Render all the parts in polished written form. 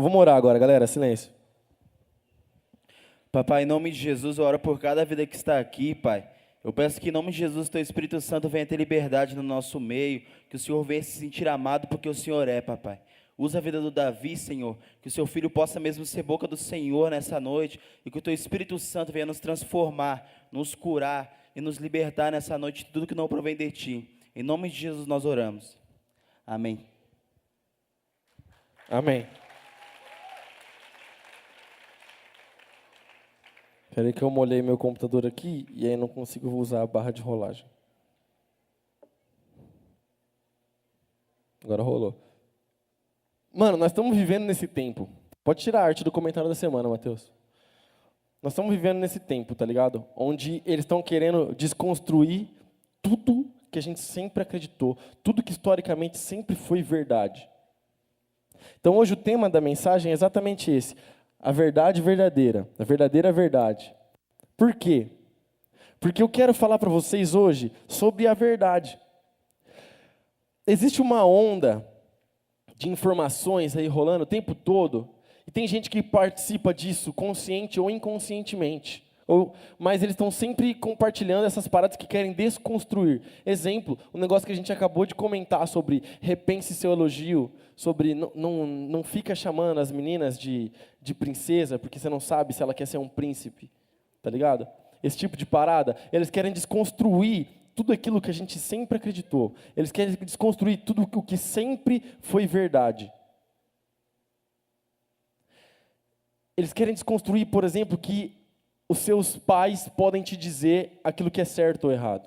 Vamos orar agora, galera. Silêncio. Papai, em nome de Jesus, eu oro por cada vida que está aqui, Pai. Eu peço que em nome de Jesus, Teu Espírito Santo venha ter liberdade no nosso meio, que o Senhor venha se sentir amado porque o Senhor é, Papai. Usa a vida do Davi, Senhor, que o seu filho possa mesmo ser boca do Senhor nessa noite e que o Teu Espírito Santo venha nos transformar, nos curar e nos libertar nessa noite de tudo que não provém de Ti. Em nome de Jesus nós oramos. Amém. Amém. Espera aí que eu molhei meu computador aqui e aí não consigo usar a barra de rolagem. Agora rolou. Mano, nós estamos vivendo nesse tempo. Pode tirar a arte do comentário da semana, Matheus. Nós estamos vivendo nesse tempo, tá ligado? Onde eles estão querendo desconstruir tudo que a gente sempre acreditou, tudo que historicamente sempre foi verdade. Então hoje o tema da mensagem é exatamente esse. A verdadeira verdade. Por quê? Porque eu quero falar para vocês hoje sobre a verdade. Existe uma onda de informações aí rolando o tempo todo, e tem gente que participa disso consciente ou inconscientemente. Mas eles estão sempre compartilhando essas paradas que querem desconstruir. Exemplo, o negócio que a gente acabou de comentar sobre repense seu elogio, sobre não fica chamando as meninas de princesa, porque você não sabe se ela quer ser um príncipe, tá ligado? Esse tipo de parada, eles querem desconstruir tudo aquilo que a gente sempre acreditou. Eles querem desconstruir tudo o que sempre foi verdade. Eles querem desconstruir, por exemplo, que os seus pais podem te dizer aquilo que é certo ou errado.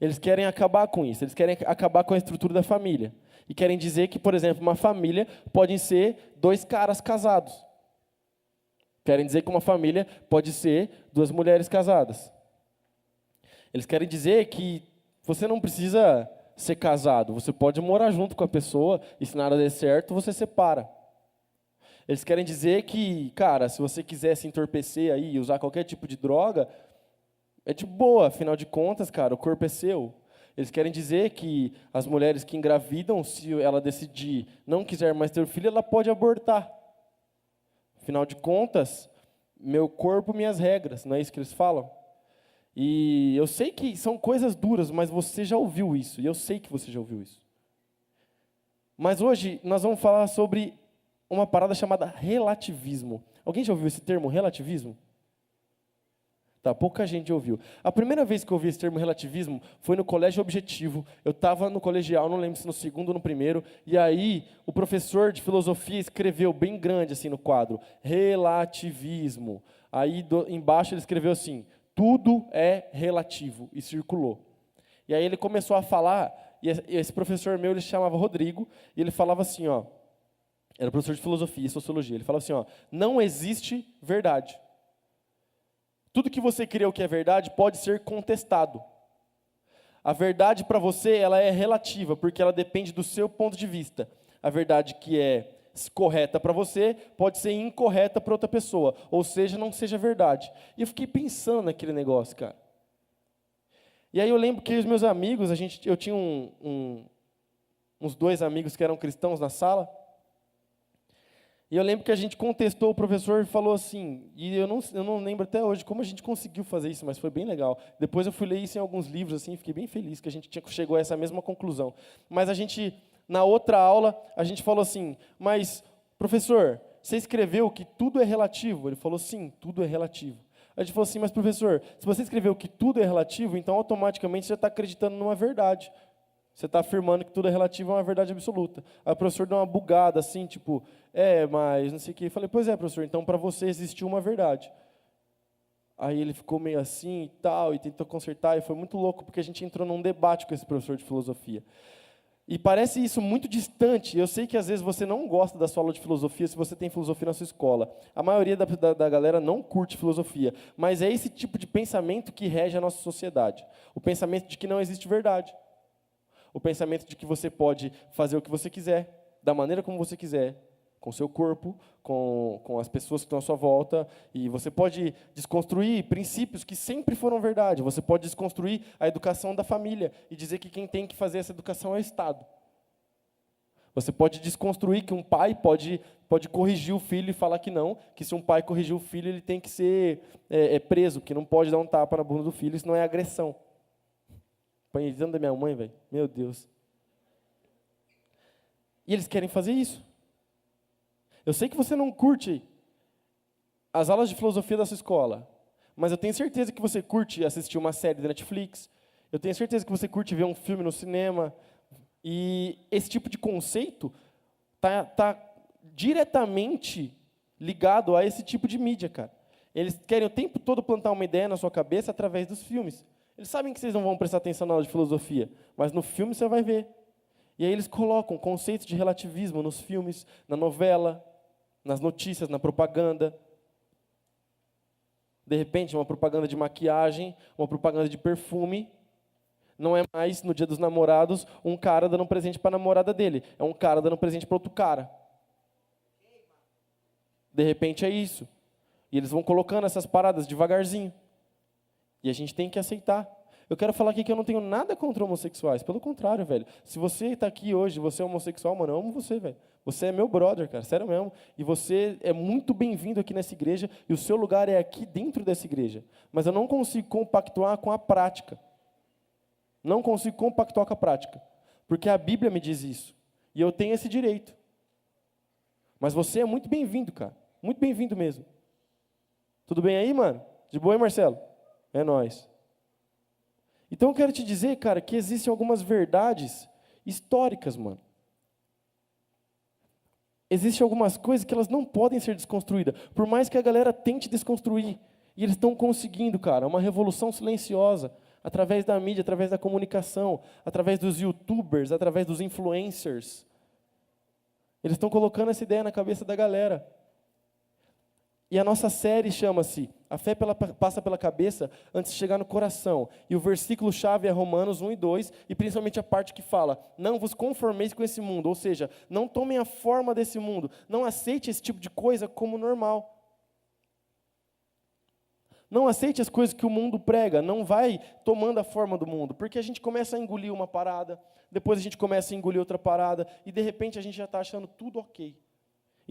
Eles querem acabar com isso, eles querem acabar com a estrutura da família. E querem dizer que, por exemplo, uma família pode ser dois caras casados. Querem dizer que uma família pode ser duas mulheres casadas. Eles querem dizer que você não precisa ser casado, você pode morar junto com a pessoa e se nada der certo, você separa. Eles querem dizer que, cara, se você quiser se entorpecer aí e usar qualquer tipo de droga, é de boa, afinal de contas, cara, o corpo é seu. Eles querem dizer que as mulheres que engravidam, se ela decidir não quiser mais ter filho, ela pode abortar. Afinal de contas, meu corpo, minhas regras, não é isso que eles falam? E eu sei que são coisas duras, mas você já ouviu isso, e eu sei que você já ouviu isso. Mas hoje nós vamos falar sobre uma parada chamada relativismo. Alguém já ouviu esse termo, relativismo? Tá, pouca gente ouviu. A primeira vez que eu ouvi esse termo relativismo foi no colégio objetivo. Eu estava no colegial, não lembro se no segundo ou no primeiro, e aí o professor de filosofia escreveu bem grande assim no quadro, relativismo. Aí embaixo ele escreveu assim, tudo é relativo, e circulou. E aí ele começou a falar, e esse professor meu, ele se chamava Rodrigo, e ele falava assim, ó, era professor de filosofia e sociologia. Ele falava assim, ó, não existe verdade. Tudo que você crê que é verdade pode ser contestado. A verdade para você ela é relativa, porque ela depende do seu ponto de vista. A verdade que é correta para você pode ser incorreta para outra pessoa, ou seja, não seja verdade. E eu fiquei pensando naquele negócio, cara. E aí eu lembro que os meus amigos, eu tinha uns dois amigos que eram cristãos na sala. E eu lembro que a gente contestou, o professor falou assim, e eu não lembro até hoje como a gente conseguiu fazer isso, mas foi bem legal. Depois eu fui ler isso em alguns livros, assim, fiquei bem feliz que a gente chegou a essa mesma conclusão. Mas na outra aula, a gente falou assim, mas, professor, você escreveu que tudo é relativo? Ele falou, sim, tudo é relativo. A gente falou assim, mas, professor, se você escreveu que tudo é relativo, então automaticamente você está acreditando numa verdade. Você está afirmando que tudo é relativo a uma verdade absoluta. Aí o professor deu uma bugada assim, tipo, mas não sei o quê. Eu falei, pois é, professor, então para você existiu uma verdade. Aí ele ficou meio assim e tal, e tentou consertar, e foi muito louco, porque a gente entrou num debate com esse professor de filosofia. E parece isso muito distante. Eu sei que às vezes você não gosta da sua aula de filosofia se você tem filosofia na sua escola. A maioria da galera não curte filosofia. Mas é esse tipo de pensamento que rege a nossa sociedade. O pensamento de que não existe verdade. O pensamento de que você pode fazer o que você quiser, da maneira como você quiser, com o seu corpo, com as pessoas que estão à sua volta, e você pode desconstruir princípios que sempre foram verdade. Você pode desconstruir a educação da família e dizer que quem tem que fazer essa educação é o Estado. Você pode desconstruir que um pai pode corrigir o filho e falar que não, que se um pai corrigir o filho, ele tem que ser preso, que não pode dar um tapa na bunda do filho, isso não é agressão. Apanhei tanto da minha mãe, velho. Meu Deus. E eles querem fazer isso. Eu sei que você não curte as aulas de filosofia da sua escola, mas eu tenho certeza que você curte assistir uma série da Netflix, eu tenho certeza que você curte ver um filme no cinema, e esse tipo de conceito tá diretamente ligado a esse tipo de mídia, cara. Eles querem o tempo todo plantar uma ideia na sua cabeça através dos filmes. Eles sabem que vocês não vão prestar atenção na aula de filosofia, mas no filme você vai ver. E aí eles colocam conceitos de relativismo nos filmes, na novela, nas notícias, na propaganda. De repente, uma propaganda de maquiagem, uma propaganda de perfume, não é mais, no Dia dos Namorados, um cara dando um presente para a namorada dele. É um cara dando um presente para outro cara. De repente é isso. E eles vão colocando essas paradas devagarzinho. E a gente tem que aceitar. Eu quero falar aqui que eu não tenho nada contra homossexuais. Pelo contrário, velho. Se você está aqui hoje, você é homossexual, mano, eu amo você, velho. Você é meu brother, cara, sério mesmo. E você é muito bem-vindo aqui nessa igreja, e o seu lugar é aqui dentro dessa igreja. Mas eu não consigo compactuar com a prática. Não consigo compactuar com a prática. Porque a Bíblia me diz isso. E eu tenho esse direito. Mas você é muito bem-vindo, cara. Muito bem-vindo mesmo. Tudo bem aí, mano? De boa, hein, Marcelo? É nóis. Então eu quero te dizer, cara, que existem algumas verdades históricas, mano. Existem algumas coisas que elas não podem ser desconstruídas. Por mais que a galera tente desconstruir. E eles estão conseguindo, cara. Uma revolução silenciosa. Através da mídia, através da comunicação. Através dos youtubers, através dos influencers. Eles estão colocando essa ideia na cabeça da galera. E a nossa série chama-se A Fé Passa pela Cabeça antes de chegar no coração. E o versículo-chave é Romanos 1 e 2, e principalmente a parte que fala: não vos conformeis com esse mundo, ou seja, não tomem a forma desse mundo, não aceite esse tipo de coisa como normal. Não aceite as coisas que o mundo prega, não vai tomando a forma do mundo, porque a gente começa a engolir uma parada, depois a gente começa a engolir outra parada, e de repente a gente já está achando tudo ok.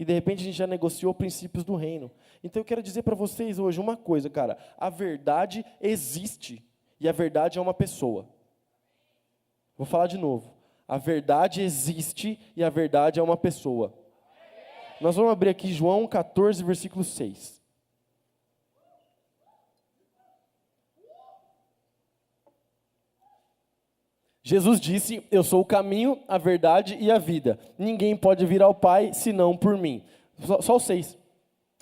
E de repente a gente já negociou princípios do reino. Então eu quero dizer para vocês hoje uma coisa, cara. A verdade existe. E a verdade é uma pessoa. Vou falar de novo. A verdade existe e a verdade é uma pessoa. Nós vamos abrir aqui João 14, versículo 6. Jesus disse: eu sou o caminho, a verdade e a vida. Ninguém pode vir ao Pai senão por mim. Só os 6.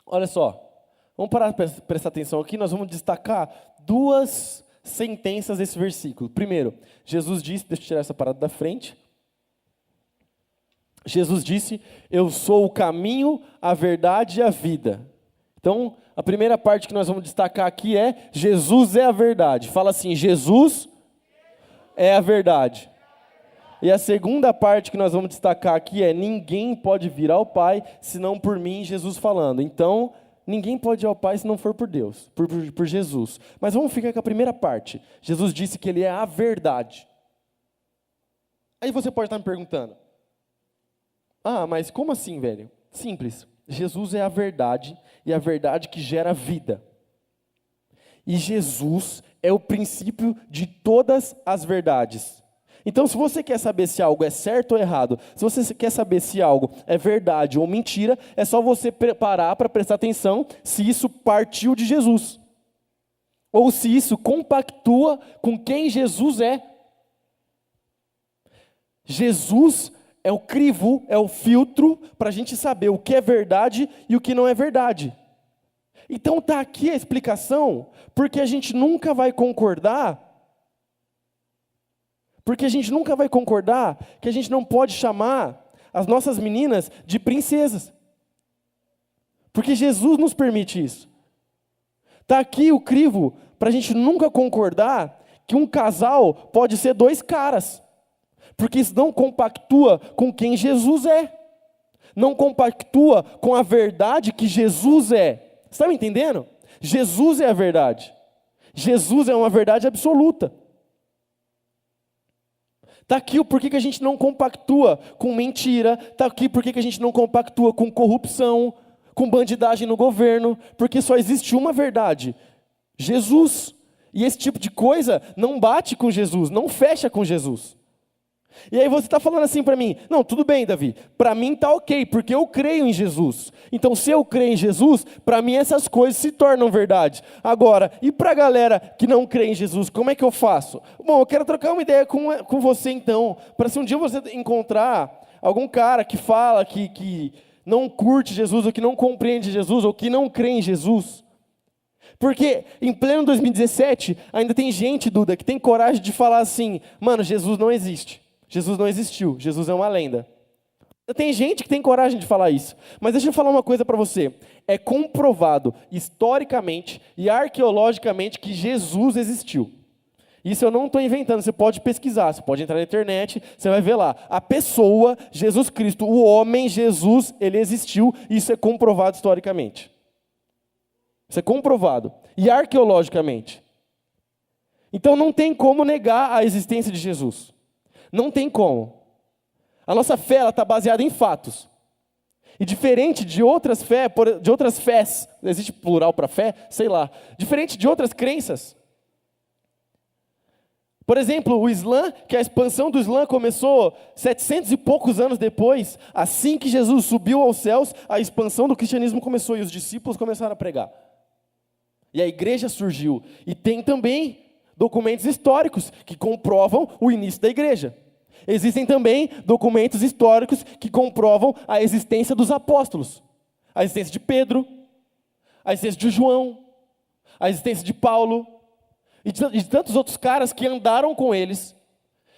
Olha só. Vamos parar para prestar atenção aqui. Nós vamos destacar 2 sentenças desse versículo. Primeiro, Jesus disse, deixa eu tirar essa parada da frente. Jesus disse: eu sou o caminho, a verdade e a vida. Então, a primeira parte que nós vamos destacar aqui é: Jesus é a verdade. Fala assim: Jesus é a verdade. E a segunda parte que nós vamos destacar aqui é: ninguém pode vir ao Pai senão por mim, Jesus falando. Então, ninguém pode ir ao Pai se não for por Deus, por Jesus. Mas vamos ficar com a primeira parte. Jesus disse que Ele é a verdade. Aí você pode estar me perguntando: ah, mas como assim, velho? Simples. Jesus é a verdade, e a verdade que gera vida. E Jesus é o princípio de todas as verdades. Então, se você quer saber se algo é certo ou errado, se você quer saber se algo é verdade ou mentira, é só você parar para prestar atenção se isso partiu de Jesus. Ou se isso compactua com quem Jesus é. Jesus é o crivo, é o filtro para a gente saber o que é verdade e o que não é verdade. Então está aqui a explicação, porque a gente nunca vai concordar, que a gente não pode chamar as nossas meninas de princesas. Porque Jesus nos permite isso. Está aqui o crivo para a gente nunca concordar que um casal pode ser 2 caras. Porque isso não compactua com quem Jesus é. Não compactua com a verdade que Jesus é. Você está me entendendo? Jesus é a verdade. Jesus é uma verdade absoluta. Está aqui o porquê que a gente não compactua com mentira, está aqui porquê que a gente não compactua com corrupção, com bandidagem no governo, porque só existe uma verdade, Jesus. E esse tipo de coisa não bate com Jesus, não fecha com Jesus. E aí você está falando assim para mim, não, tudo bem, Davi, para mim está ok, porque eu creio em Jesus. Então se eu creio em Jesus, para mim essas coisas se tornam verdade. Agora, e para a galera que não crê em Jesus, como é que eu faço? Bom, eu quero trocar uma ideia com você então, para se um dia você encontrar algum cara que fala que não curte Jesus, ou que não compreende Jesus, ou que não crê em Jesus. Porque em pleno 2017, ainda tem gente, Duda, que tem coragem de falar assim, mano, Jesus não existe. Jesus não existiu, Jesus é uma lenda. Tem gente que tem coragem de falar isso. Mas deixa eu falar uma coisa para você. É comprovado historicamente e arqueologicamente que Jesus existiu. Isso eu não estou inventando, você pode pesquisar, você pode entrar na internet, você vai ver lá. A pessoa, Jesus Cristo, o homem Jesus, ele existiu, e isso é comprovado historicamente. Isso é comprovado. E arqueologicamente. Então não tem como negar a existência de Jesus. Não tem como. A nossa fé está baseada em fatos. E diferente de outras fés, existe plural para fé? Sei lá. Diferente de outras crenças. Por exemplo, o Islã, que a expansão do Islã começou 700 e poucos anos depois, assim que Jesus subiu aos céus, a expansão do cristianismo começou e os discípulos começaram a pregar. E a igreja surgiu. E tem também documentos históricos que comprovam o início da igreja. Existem também documentos históricos que comprovam a existência dos apóstolos. A existência de Pedro, a existência de João, a existência de Paulo, e de tantos outros caras que andaram com eles.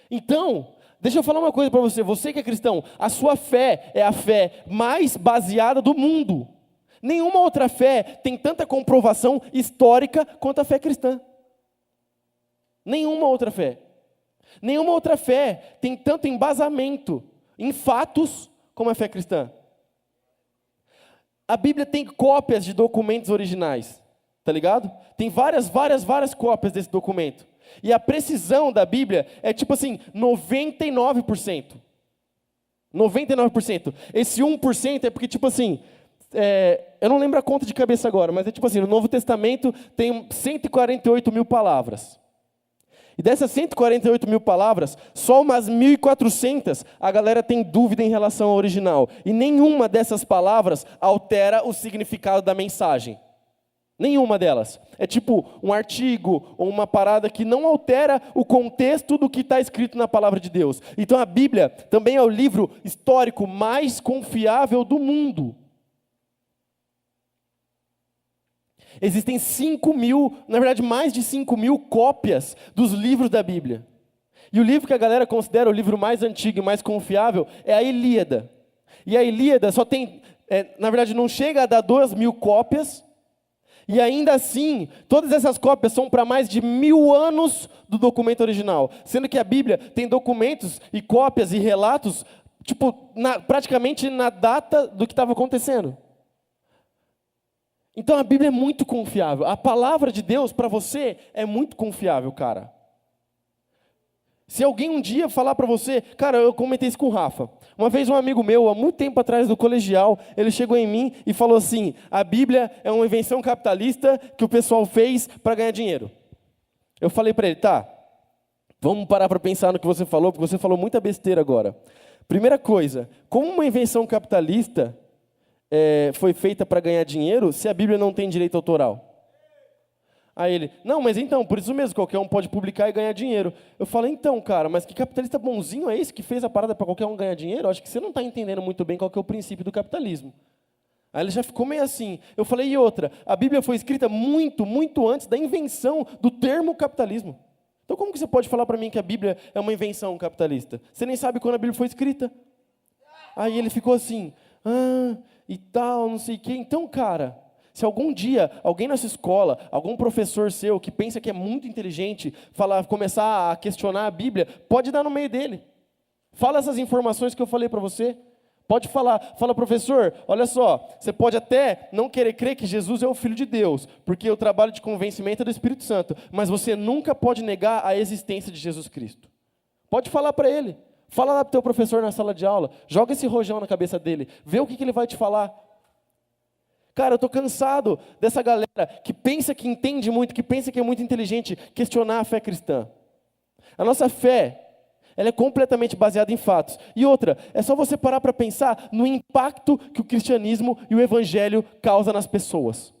Então, deixa eu falar uma coisa para você, você que é cristão, a sua fé é a fé mais baseada do mundo. Nenhuma outra fé tem tanta comprovação histórica quanto a fé cristã. Nenhuma outra fé. Nenhuma outra fé tem tanto embasamento em fatos como a fé cristã. A Bíblia tem cópias de documentos originais, tá ligado? Tem várias cópias desse documento. E a precisão da Bíblia é tipo assim, 99%. 99%. Esse 1% é porque tipo assim, eu não lembro a conta de cabeça agora, mas é tipo assim, no Novo Testamento tem 148 mil palavras. E dessas 148 mil palavras, só umas 1.400 a galera tem dúvida em relação ao original. E nenhuma dessas palavras altera o significado da mensagem. Nenhuma delas. É tipo um artigo ou uma parada que não altera o contexto do que está escrito na palavra de Deus. Então a Bíblia também é o livro histórico mais confiável do mundo. Existem 5 mil, na verdade mais de 5 mil cópias dos livros da Bíblia. E o livro que a galera considera o livro mais antigo e mais confiável é a Ilíada. E a Ilíada só tem, na verdade não chega a dar 2.000 cópias, e ainda assim, todas essas cópias são para mais de 1.000 anos do documento original. Sendo que a Bíblia tem documentos e cópias e relatos, tipo, praticamente na data do que estava acontecendo. Então a Bíblia é muito confiável. A palavra de Deus para você é muito confiável, cara. Se alguém um dia falar para você, cara, eu comentei isso com o Rafa. Uma vez um amigo meu, há muito tempo atrás do colegial, ele chegou em mim e falou assim, a Bíblia é uma invenção capitalista que o pessoal fez para ganhar dinheiro. Eu falei para ele, tá, vamos parar para pensar no que você falou, porque você falou muita besteira agora. Primeira coisa, como uma invenção capitalista foi feita para ganhar dinheiro, se a Bíblia não tem direito autoral? Aí ele, não, mas então, por isso mesmo, qualquer um pode publicar e ganhar dinheiro. Eu falei, então, cara, mas que capitalista bonzinho é esse que fez a parada para qualquer um ganhar dinheiro? Eu acho que você não está entendendo muito bem qual que é o princípio do capitalismo. Aí ele já ficou meio assim. Eu falei, e outra, a Bíblia foi escrita muito, muito antes da invenção do termo capitalismo. Então como que você pode falar para mim que a Bíblia é uma invenção capitalista? Você nem sabe quando a Bíblia foi escrita. Aí ele ficou assim, e tal, não sei o quê. Então, cara, se algum dia alguém nessa escola, algum professor seu que pensa que é muito inteligente, começar a questionar a Bíblia, pode dar no meio dele. Fala essas informações que eu falei para você. Pode falar. Fala, professor, olha só, você pode até não querer crer que Jesus é o Filho de Deus, porque o trabalho de convencimento é do Espírito Santo, mas você nunca pode negar a existência de Jesus Cristo. Pode falar para ele. Fala lá para o teu professor na sala de aula. Joga esse rojão na cabeça dele. Vê o que ele vai te falar. Cara, eu estou cansado dessa galera que pensa que entende muito, que pensa que é muito inteligente, questionar a fé cristã. A nossa fé, ela é completamente baseada em fatos. E outra, é só você parar para pensar no impacto que o cristianismo e o evangelho causam nas pessoas.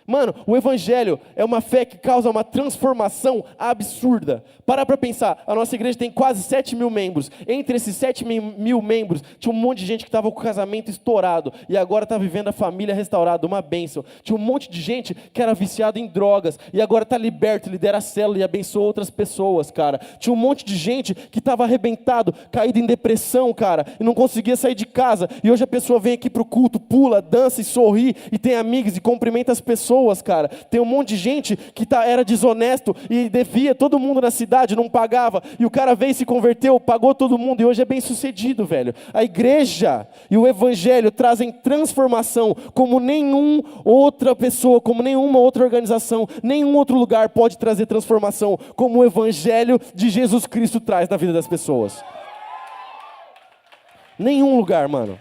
Mano, o evangelho é uma fé que causa uma transformação absurda. Para pensar, a nossa igreja tem quase 7 mil membros. Entre esses 7 mil membros, tinha um monte de gente que estava com o casamento estourado e agora está vivendo a família restaurada, uma bênção. Tinha um monte de gente que era viciado em drogas e agora está liberto, lidera a célula e abençoa outras pessoas, cara. Tinha um monte de gente que estava arrebentado, caído em depressão, cara, e não conseguia sair de casa. E hoje a pessoa vem aqui para o culto, pula, dança e sorri e tem amigos e cumprimenta as pessoas. Cara, tem um monte de gente que era desonesto e devia todo mundo na cidade, não pagava, e o cara veio e se converteu, pagou todo mundo e hoje é bem sucedido, velho. A igreja e o evangelho trazem transformação como nenhuma outra pessoa, como nenhuma outra organização, nenhum outro lugar pode trazer transformação como o evangelho de Jesus Cristo traz na vida das pessoas. Nenhum lugar, mano.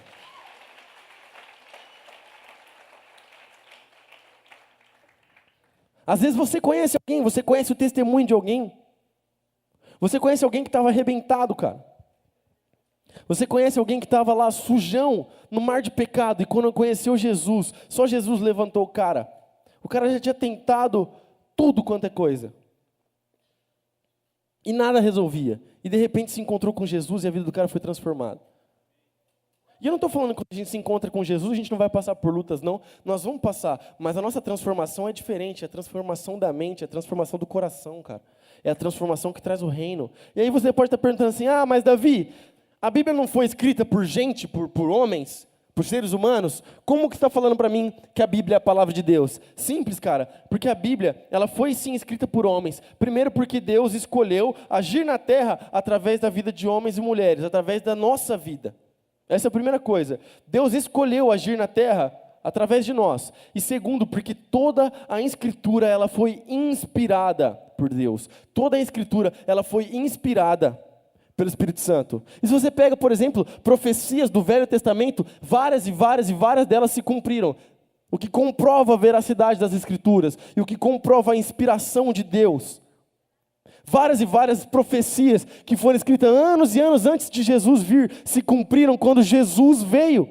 Às vezes você conhece alguém, você conhece o testemunho de alguém. Você conhece alguém que estava arrebentado, cara. Você conhece alguém que estava lá sujão, no mar de pecado, e quando conheceu Jesus, só Jesus levantou o cara. O cara já tinha tentado tudo quanto é coisa. E nada resolvia. E de repente se encontrou com Jesus e a vida do cara foi transformada. E eu não estou falando que quando a gente se encontra com Jesus, a gente não vai passar por lutas, não. Nós vamos passar, mas a nossa transformação é diferente. É a transformação da mente, é a transformação do coração, cara. É a transformação que traz o reino. E aí você pode estar perguntando assim, mas Davi, a Bíblia não foi escrita por gente, por homens, por seres humanos? Como que está falando para mim que a Bíblia é a palavra de Deus? Simples, cara, porque a Bíblia, ela foi sim escrita por homens. Primeiro porque Deus escolheu agir na terra através da vida de homens e mulheres, através da nossa vida. Essa é a primeira coisa. Deus escolheu agir na terra através de nós. E segundo, porque toda a Escritura ela foi inspirada por Deus. Toda a Escritura ela foi inspirada pelo Espírito Santo. E se você pega, por exemplo, profecias do Velho Testamento, várias e várias e várias delas se cumpriram. O que comprova a veracidade das Escrituras e o que comprova a inspiração de Deus. Várias e várias profecias que foram escritas anos e anos antes de Jesus vir, se cumpriram quando Jesus veio.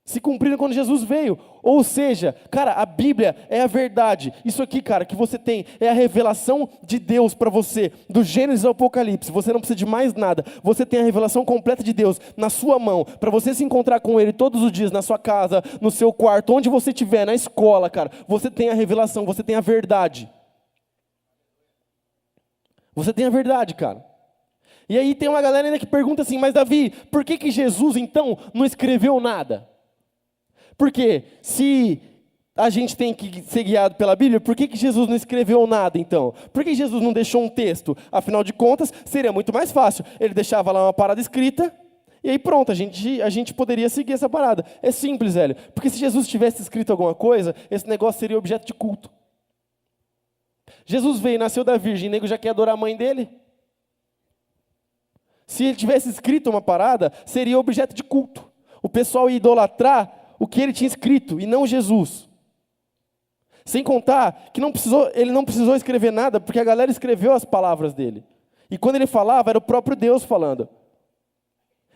Se cumpriram quando Jesus veio. Ou seja, cara, a Bíblia é a verdade. Isso aqui, cara, que você tem, é a revelação de Deus para você, do Gênesis ao Apocalipse. Você não precisa de mais nada. Você tem a revelação completa de Deus na sua mão, para você se encontrar com Ele todos os dias, na sua casa, no seu quarto, onde você estiver, na escola, cara. Você tem a revelação, você tem a verdade. Você tem a verdade, cara. E aí tem uma galera ainda que pergunta assim, mas Davi, por que Jesus então não escreveu nada? Porque se a gente tem que ser guiado pela Bíblia, por que Jesus não escreveu nada então? Por que Jesus não deixou um texto? Afinal de contas, seria muito mais fácil. Ele deixava lá uma parada escrita, e aí pronto, a gente poderia seguir essa parada. É simples, velho. Porque se Jesus tivesse escrito alguma coisa, esse negócio seria objeto de culto. Jesus veio, nasceu da virgem, o nego já quer adorar a mãe dele? Se ele tivesse escrito uma parada, seria objeto de culto. O pessoal ia idolatrar o que ele tinha escrito, e não Jesus. Sem contar que ele não precisou escrever nada, porque a galera escreveu as palavras dele. E quando ele falava, era o próprio Deus falando.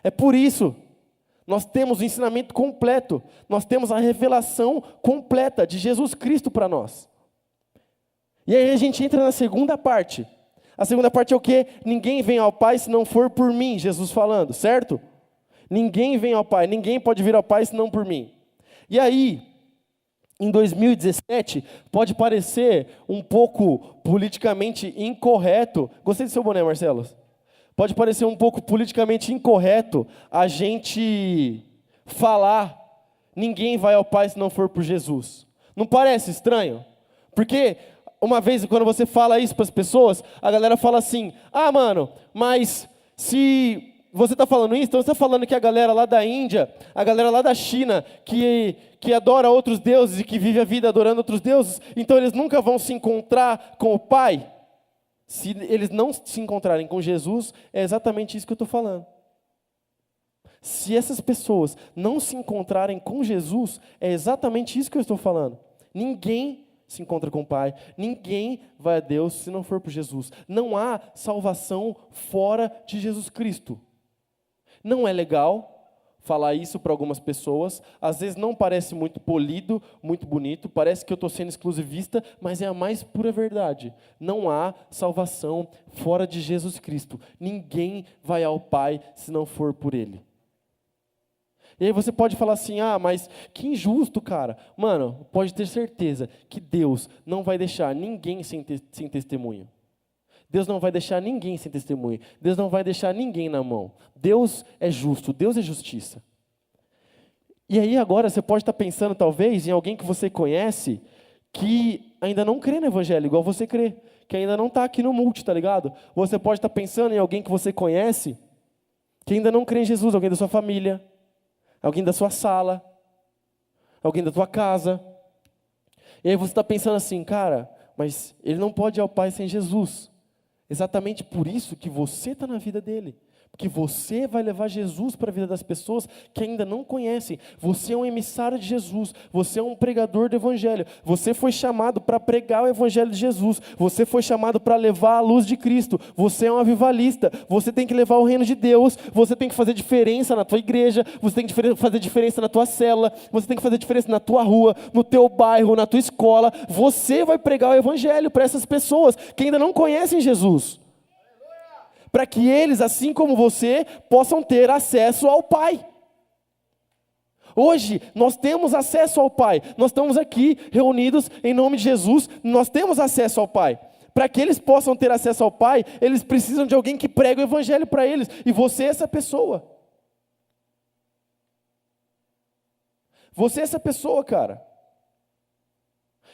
É por isso, nós temos o ensinamento completo, nós temos a revelação completa de Jesus Cristo para nós. E aí a gente entra na segunda parte. A segunda parte é o quê? Ninguém vem ao Pai se não for por mim, Jesus falando, certo? Ninguém vem ao Pai, ninguém pode vir ao Pai se não por mim. E aí, em 2017, pode parecer um pouco politicamente incorreto. Gostei do seu boné, Marcelo. Pode parecer um pouco politicamente incorreto a gente falar, ninguém vai ao Pai se não for por Jesus. Não parece estranho? Porque uma vez, quando você fala isso para as pessoas, a galera fala assim, mano, mas se você está falando isso, então você está falando que a galera lá da Índia, a galera lá da China, que adora outros deuses e que vive a vida adorando outros deuses, então eles nunca vão se encontrar com o Pai? Se eles não se encontrarem com Jesus, é exatamente isso que eu estou falando. Se essas pessoas não se encontrarem com Jesus, é exatamente isso que eu estou falando. Ninguém se encontra com o Pai, ninguém vai a Deus se não for por Jesus. Não há salvação fora de Jesus Cristo. Não é legal falar isso para algumas pessoas, às vezes não parece muito polido, muito bonito, parece que eu estou sendo exclusivista, mas é a mais pura verdade. Não há salvação fora de Jesus Cristo. Ninguém vai ao Pai se não for por Ele. E aí você pode falar assim, mas que injusto, cara. Mano, pode ter certeza que Deus não vai deixar ninguém sem testemunho. Deus não vai deixar ninguém sem testemunho. Deus não vai deixar ninguém na mão. Deus é justo, Deus é justiça. E aí agora você pode estar pensando talvez em alguém que você conhece que ainda não crê no Evangelho, igual você crê. Que ainda não está aqui no multi, tá ligado? Você pode estar pensando em alguém que você conhece que ainda não crê em Jesus, alguém da sua família, alguém da sua sala, alguém da tua casa. E aí você está pensando assim, cara, mas ele não pode ir ao Pai sem Jesus. Exatamente por isso que você está na vida dele. Porque você vai levar Jesus para a vida das pessoas que ainda não conhecem. Você é um emissário de Jesus. Você é um pregador do Evangelho. Você foi chamado para pregar o Evangelho de Jesus. Você foi chamado para levar a luz de Cristo. Você é um avivalista. Você tem que levar o reino de Deus. Você tem que fazer diferença na tua igreja. Você tem que fazer diferença na tua célula. Você tem que fazer diferença na tua rua, no teu bairro, na tua escola. Você vai pregar o Evangelho para essas pessoas que ainda não conhecem Jesus. Para que eles, assim como você, possam ter acesso ao Pai. Hoje, nós temos acesso ao Pai. Nós estamos aqui reunidos em nome de Jesus, nós temos acesso ao Pai. Para que eles possam ter acesso ao Pai, eles precisam de alguém que pregue o Evangelho para eles. E você é essa pessoa. Você é essa pessoa, cara.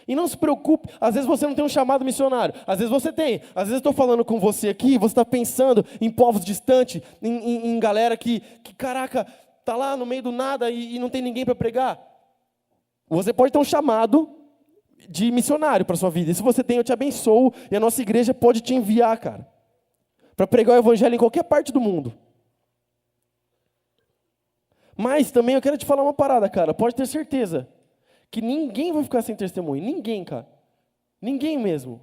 E não se preocupe, às vezes você não tem um chamado missionário, às vezes você tem. Às vezes eu estou falando com você aqui, você está pensando em povos distantes, em galera que, caraca, está lá no meio do nada e não tem ninguém para pregar. Você pode ter um chamado de missionário para a sua vida. E se você tem, eu te abençoo, e a nossa igreja pode te enviar, cara, para pregar o Evangelho em qualquer parte do mundo. Mas também eu quero te falar uma parada, cara, pode ter certeza que ninguém vai ficar sem testemunho. Ninguém, cara. Ninguém mesmo.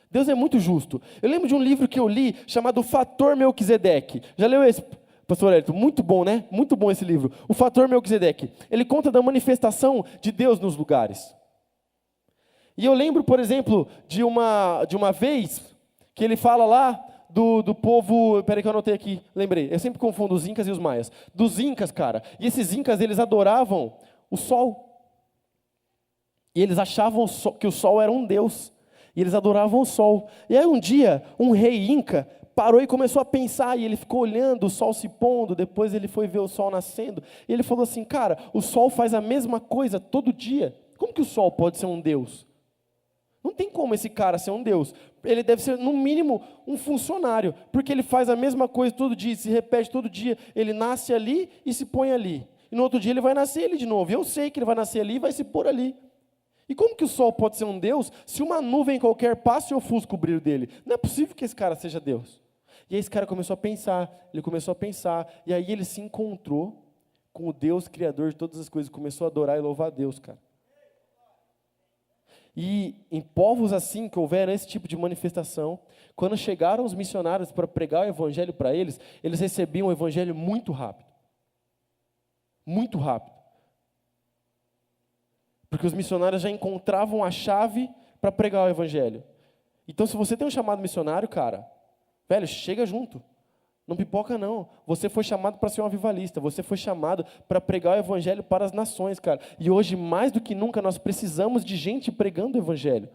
Deus é muito justo. Eu lembro de um livro que eu li, chamado Fator Melquisedeque. Já leu esse, pastor Hélito? Muito bom, né? Muito bom esse livro. O Fator Melquisedeque. Ele conta da manifestação de Deus nos lugares. E eu lembro, por exemplo, de uma vez, que ele fala lá do povo, peraí que eu anotei aqui, lembrei. Eu sempre confundo os incas e os maias. Dos incas, cara. E esses incas, eles adoravam o sol. E eles achavam que o sol era um deus. E eles adoravam o sol. E aí um dia, um rei inca parou e começou a pensar. E ele ficou olhando o sol se pondo. Depois ele foi ver o sol nascendo. E ele falou assim, cara, o sol faz a mesma coisa todo dia. Como que o sol pode ser um deus? Não tem como esse cara ser um deus. Ele deve ser, no mínimo, um funcionário. Porque ele faz a mesma coisa todo dia, se repete todo dia. Ele nasce ali e se põe ali. E no outro dia ele vai nascer ali de novo. E eu sei que ele vai nascer ali e vai se pôr ali. E como que o sol pode ser um Deus se uma nuvem qualquer passa e ofusca o brilho dele? Não é possível que esse cara seja Deus. E aí esse cara começou a pensar, e aí ele se encontrou com o Deus criador de todas as coisas, começou a adorar e louvar a Deus, cara. E em povos assim, que houveram esse tipo de manifestação, quando chegaram os missionários para pregar o evangelho para eles, eles recebiam o evangelho muito rápido. Muito rápido. Porque os missionários já encontravam a chave para pregar o evangelho. Então, se você tem um chamado missionário, cara, velho, chega junto. Não pipoca, não. Você foi chamado para ser um avivalista. Você foi chamado para pregar o evangelho para as nações, cara. E hoje, mais do que nunca, nós precisamos de gente pregando o evangelho.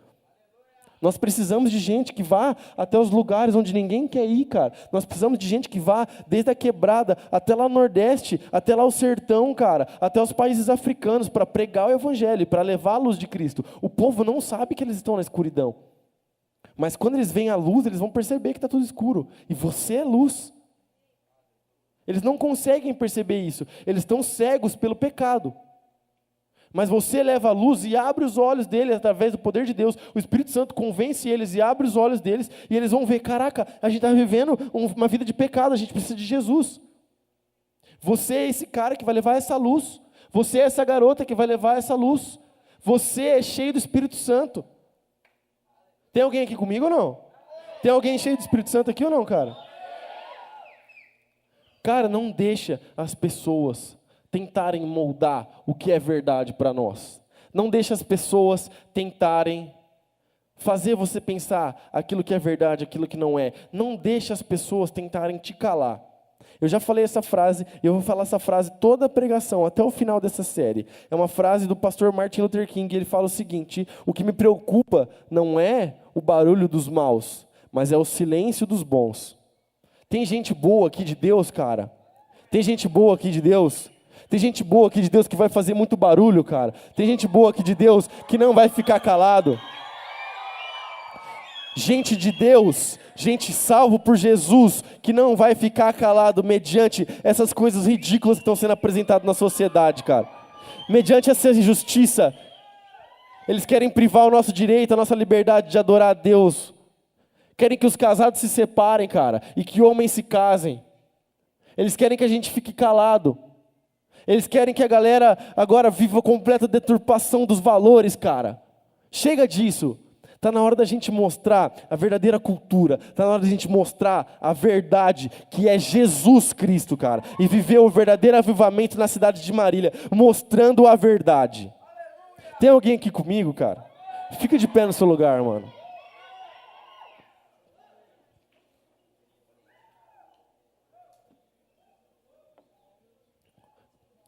Nós precisamos de gente que vá até os lugares onde ninguém quer ir, cara. Nós precisamos de gente que vá desde a quebrada até lá no Nordeste, até lá o sertão, cara, até os países africanos, para pregar o evangelho, para levar a luz de Cristo. O povo não sabe que eles estão na escuridão. Mas quando eles veem a luz, eles vão perceber que está tudo escuro. E você é luz. Eles não conseguem perceber isso. Eles estão cegos pelo pecado. Mas você leva a luz e abre os olhos deles através do poder de Deus. O Espírito Santo convence eles e abre os olhos deles. E eles vão ver, caraca, a gente está vivendo uma vida de pecado, a gente precisa de Jesus. Você é esse cara que vai levar essa luz. Você é essa garota que vai levar essa luz. Você é cheio do Espírito Santo. Tem alguém aqui comigo ou não? Tem alguém cheio do Espírito Santo aqui ou não, cara? Cara, não deixa as pessoas tentarem moldar o que é verdade para nós. Não deixa as pessoas tentarem fazer você pensar aquilo que é verdade, aquilo que não é. Não deixa as pessoas tentarem te calar. Eu já falei essa frase, e eu vou falar essa frase toda a pregação, até o final dessa série. É uma frase do pastor Martin Luther King, ele fala o seguinte: o que me preocupa não é o barulho dos maus, mas é o silêncio dos bons. Tem gente boa aqui de Deus, cara. Tem gente boa aqui de Deus. Tem gente boa aqui de Deus que vai fazer muito barulho, cara. Tem gente boa aqui de Deus que não vai ficar calado. Gente de Deus, gente salvo por Jesus, que não vai ficar calado mediante essas coisas ridículas que estão sendo apresentadas na sociedade, cara. Mediante essa injustiça. Eles querem privar o nosso direito, a nossa liberdade de adorar a Deus. Querem que os casados se separem, cara, e que homens se casem. Eles querem que a gente fique calado. Eles querem que a galera agora viva completa deturpação dos valores, cara. Chega disso. Está na hora da gente mostrar a verdadeira cultura. Está na hora da gente mostrar a verdade, que é Jesus Cristo, cara. E viver o verdadeiro avivamento na cidade de Marília, mostrando a verdade. Tem alguém aqui comigo, cara? Fica de pé no seu lugar, mano.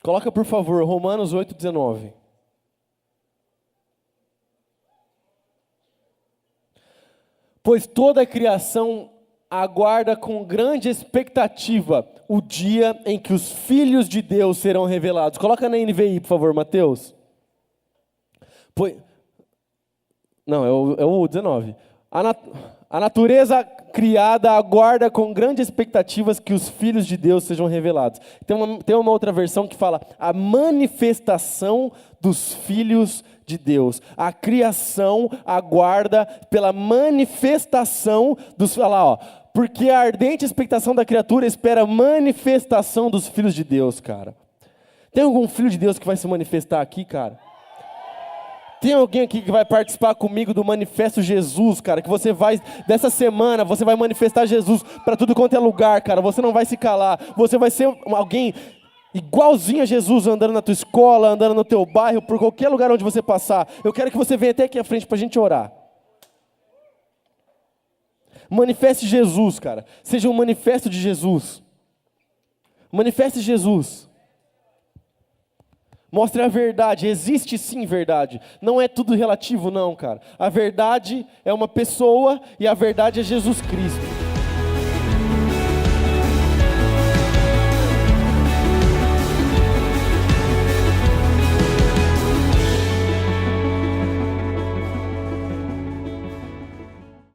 Coloca, por favor, Romanos 8,19. Pois toda a criação aguarda com grande expectativa o dia em que os filhos de Deus serão revelados. Coloca na NVI, por favor, Mateus. Não, é o 19. A natureza criada aguarda com grandes expectativas que os filhos de Deus sejam revelados. Tem uma outra versão que fala a manifestação dos filhos de Deus. A criação aguarda pela manifestação dos... Olha lá, ó. Porque a ardente expectação da criatura espera a manifestação dos filhos de Deus, cara. Tem algum filho de Deus que vai se manifestar aqui, cara? Tem alguém aqui que vai participar comigo do Manifesto Jesus, cara? Que você vai, dessa semana, você vai manifestar Jesus para tudo quanto é lugar, cara. Você não vai se calar. Você vai ser alguém igualzinho a Jesus, andando na tua escola, andando no teu bairro, por qualquer lugar onde você passar. Eu quero que você venha até aqui à frente para a gente orar. Manifeste Jesus, cara. Seja um manifesto de Jesus. Manifeste Jesus. Mostre a verdade, existe sim verdade. Não é tudo relativo não, cara. A verdade é uma pessoa e a verdade é Jesus Cristo.